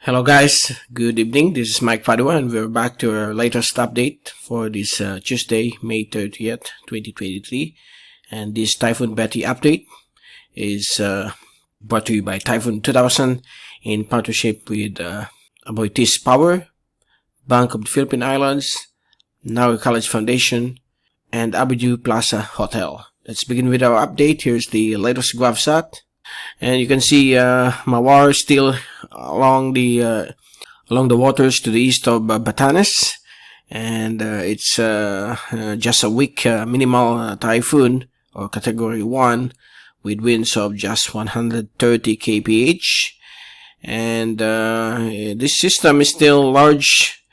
Hello guys, good evening. This is Mike Padua and we're back to our latest update for this Tuesday, May 30th, 2023. And this Typhoon Betty update is brought to you by Typhoon2000 in partnership with Aboitiz Power, Bank of the Philippine Islands, Naui College Foundation, and Abidu Plaza Hotel. Let's begin with our update. Here's the latest GovSat. And you can see Mawar still along the waters to the east of Batanes, and it's just a weak minimal typhoon or category 1 with winds of just 130 kph, and this system is still large,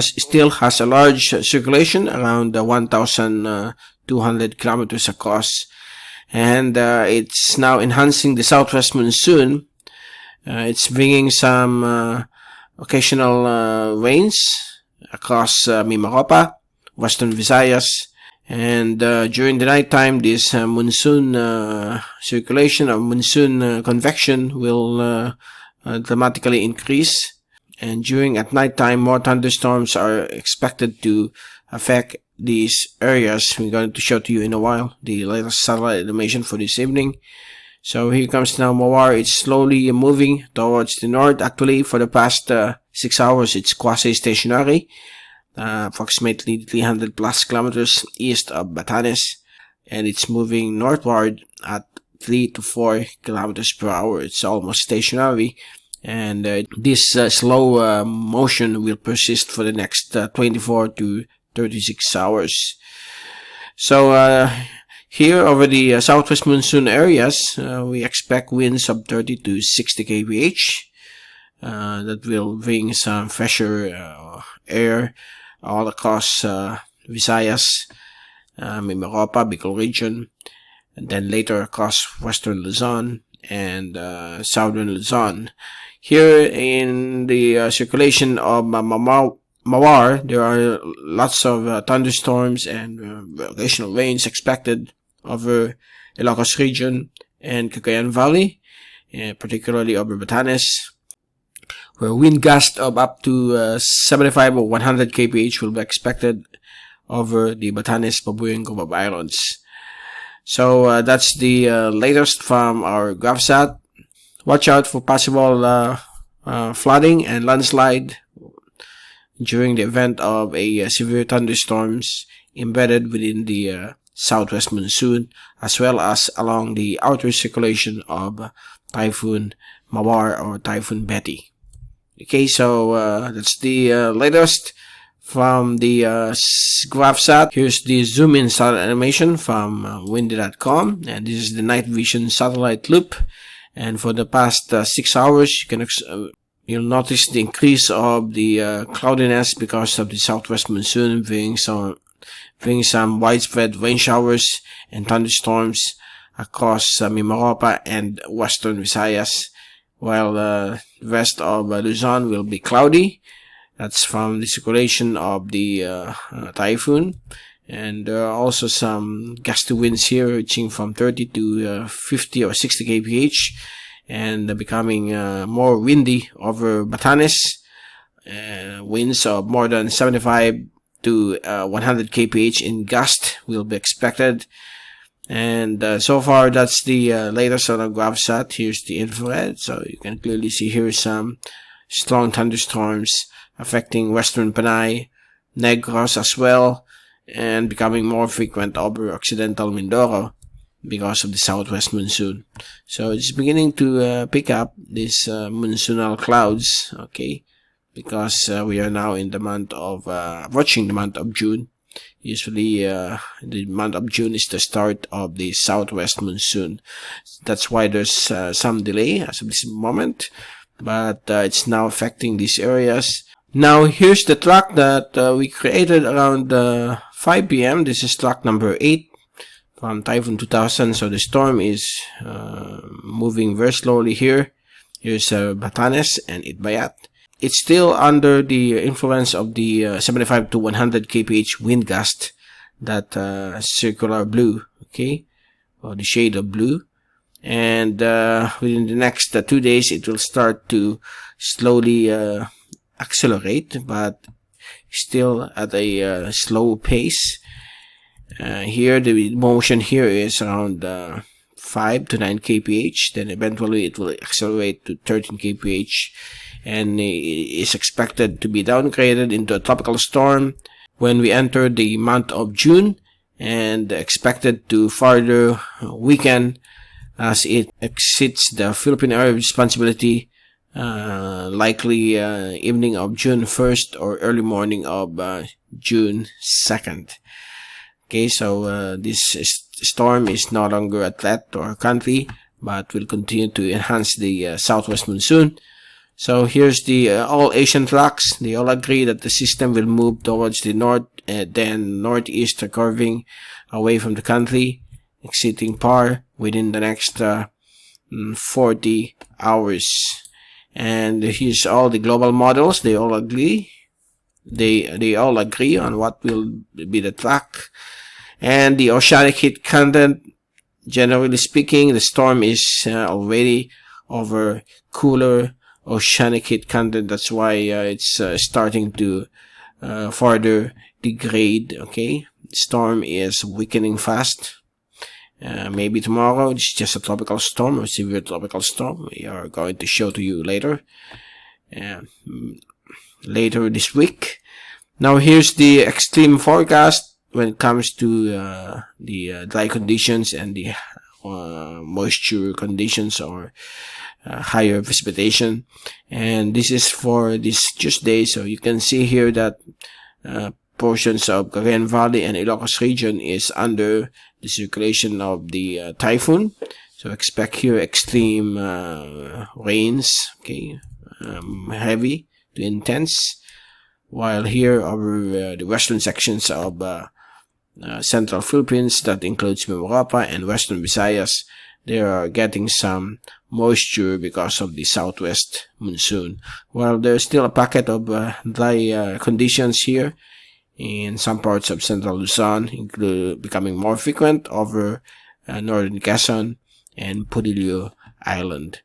still has a large circulation around 1,200 kilometers across. And it's now enhancing the Southwest Monsoon. It's bringing some occasional rains across MiMaRoPa, Western Visayas, and during the night time, this monsoon circulation or monsoon convection will dramatically increase. And at night time, more thunderstorms are expected to affect these areas. We're going to show to you in a while the latest satellite animation for this evening. So here comes now Mawar. It's slowly moving towards the north. Actually, for the past 6 hours, it's quasi-stationary, approximately 300 plus kilometers east of Batanes, and it's moving northward at 3 to 4 kilometers per hour. It's almost stationary, and this slow motion will persist for the next 24 to 36 hours. So here over the Southwest Monsoon areas, we expect winds of 30 to 60 kph. That will bring some fresher air all across Visayas, MiMaRoPa, Bicol region, and then later across Western Luzon and Southern Luzon. Here in the circulation of Mawar, there are lots of thunderstorms and occasional rains expected over Ilocos region and Cagayan Valley, particularly over Batanes, where wind gusts of up to 75 or 100 kph will be expected over the Batanes, Babuyan, Gobab Islands. So that's the latest from our GovSat. Watch out for possible flooding and landslide during the event of a severe thunderstorms embedded within the Southwest Monsoon, as well as along the outer circulation of Typhoon Mawar or Typhoon Betty. Okay, so that's the latest from the GovSat. Here's the zoom in satellite animation from windy.com, and this is the night vision satellite loop. And for the past 6 hours, you'll notice the increase of the cloudiness because of the Southwest Monsoon bringing some widespread rain showers and thunderstorms across MiMaRoPa and Western Visayas, while the rest of Luzon will be cloudy. That's from the circulation of the typhoon. And there are also some gusty winds here reaching from 30 to 50 or 60 kph, and becoming more windy over Batanes. Winds of more than 75 to 100 kph in gust will be expected. And so far, that's the latest on our GovSat. Here's the infrared, so you can clearly see here some strong thunderstorms affecting Western Panay, Negros as well, and becoming more frequent over Occidental Mindoro because of the Southwest Monsoon. So it's beginning to pick up these monsoonal clouds, okay, because we are now in the month of approaching the month of June. Usually the month of June is the start of the Southwest Monsoon. That's why there's some delay as of this moment, but it's now affecting these areas. Now here's the track that we created around 5 p.m. This is track number 8 from Typhoon2000. So the storm is moving very slowly here. Here's Batanes and Itbayat. It's still under the influence of the 75 to 100 kph wind gust, that circular blue, okay, or the shade of blue. And within the next 2 days, it will start to slowly accelerate, but still at a slow pace. Here the motion here is around 5 to 9 kph. Then eventually it will accelerate to 13 kph, and is expected to be downgraded into a tropical storm when we enter the month of June, and expected to further weaken as it exceeds the Philippine area of responsibility, likely evening of June 1st or early morning of June 2nd. Okay, so this storm is no longer a threat to our country, but will continue to enhance the Southwest Monsoon. So here's the all Asian tracks. They all agree that the system will move towards the north, then northeast, curving away from the country, exiting PAR within the next 40 hours. And here's all the global models. They all agree. They all agree on what will be the track. And the oceanic heat content, generally speaking, the storm is already over cooler oceanic heat content. That's why it's starting to further degrade. Okay, the storm is weakening fast. Maybe tomorrow it's just a tropical storm or severe tropical storm. We are going to show to you later this week. Now here's the extreme forecast when it comes to the dry conditions and the moisture conditions, or higher precipitation. And this is for this Tuesday. So you can see here that portions of Kalayaan Valley and Ilocos region is under the circulation of the typhoon. So expect here extreme rains, okay, heavy to intense. While here over the western sections of central Philippines, that includes MiMaRoPa and western Visayas, they are getting some moisture because of the southwest monsoon. While there's still a pocket of dry conditions here in some parts of central Luzon, becoming more frequent over northern Quezon and Padua Island.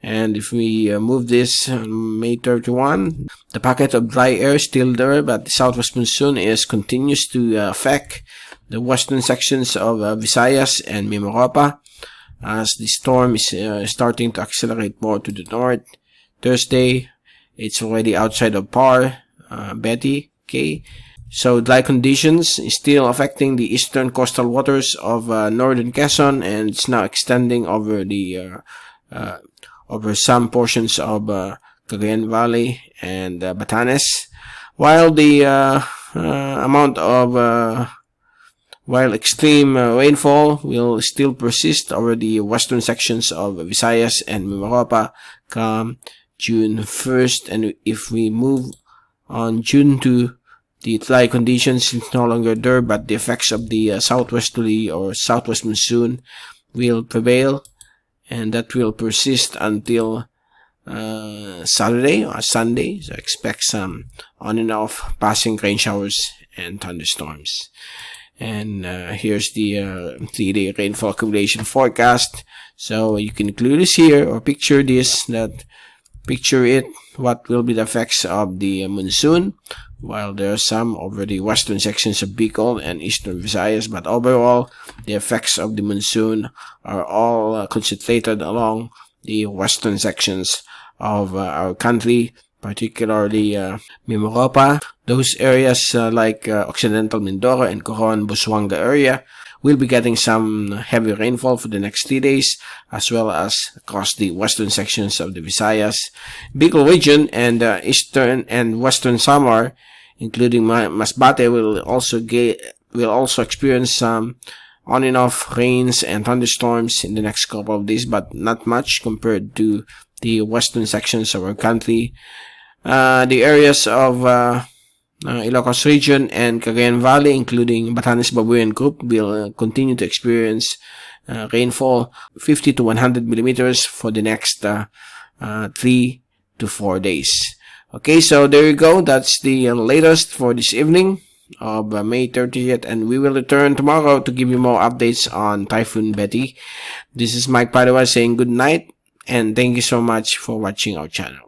And if we move this on May 31, the pocket of dry air is still there, but the southwest monsoon continues to affect the western sections of Visayas and MiMaRoPa, as the storm is starting to accelerate more to the north. Thursday, it's already outside of PAR, Betty. Okay, so dry conditions is still affecting the eastern coastal waters of northern Quezon, and it's now extending over the over some portions of Kalayaan Valley and Batanes, while the amount of while extreme rainfall will still persist over the western sections of Visayas and MiMaRoPa come June 1st. And if we move on June 2, the dry conditions is no longer there, but the effects of the southwesterly or southwest monsoon will prevail, and that will persist until Saturday or Sunday. So expect some on and off passing rain showers and thunderstorms. And here's the 3-day rainfall accumulation forecast. So you can clearly see here or picture what will be the effects of the monsoon, while there are some over the western sections of Bicol and eastern Visayas. But overall, the effects of the monsoon are all concentrated along the western sections of our country, particularly MiMaRoPa. Those areas like Occidental Mindoro and Coron, Busuanga area will be getting some heavy rainfall for the next 3 days, as well as across the western sections of the Visayas, Bicol region, and eastern and western Samar, including Masbate, will also experience some on and off rains and thunderstorms in the next couple of days, but not much compared to the western sections of our country. The areas of Ilocos region and Kalayaan Valley, including Batanes Group, will continue to experience rainfall 50 to 100 millimeters for the next 3 to 4 days. Okay, so there you go. That's the latest for this evening of May 30th, and we will return tomorrow to give you more updates on Typhoon Betty. This is Mike Padua saying good night, and thank you so much for watching our channel.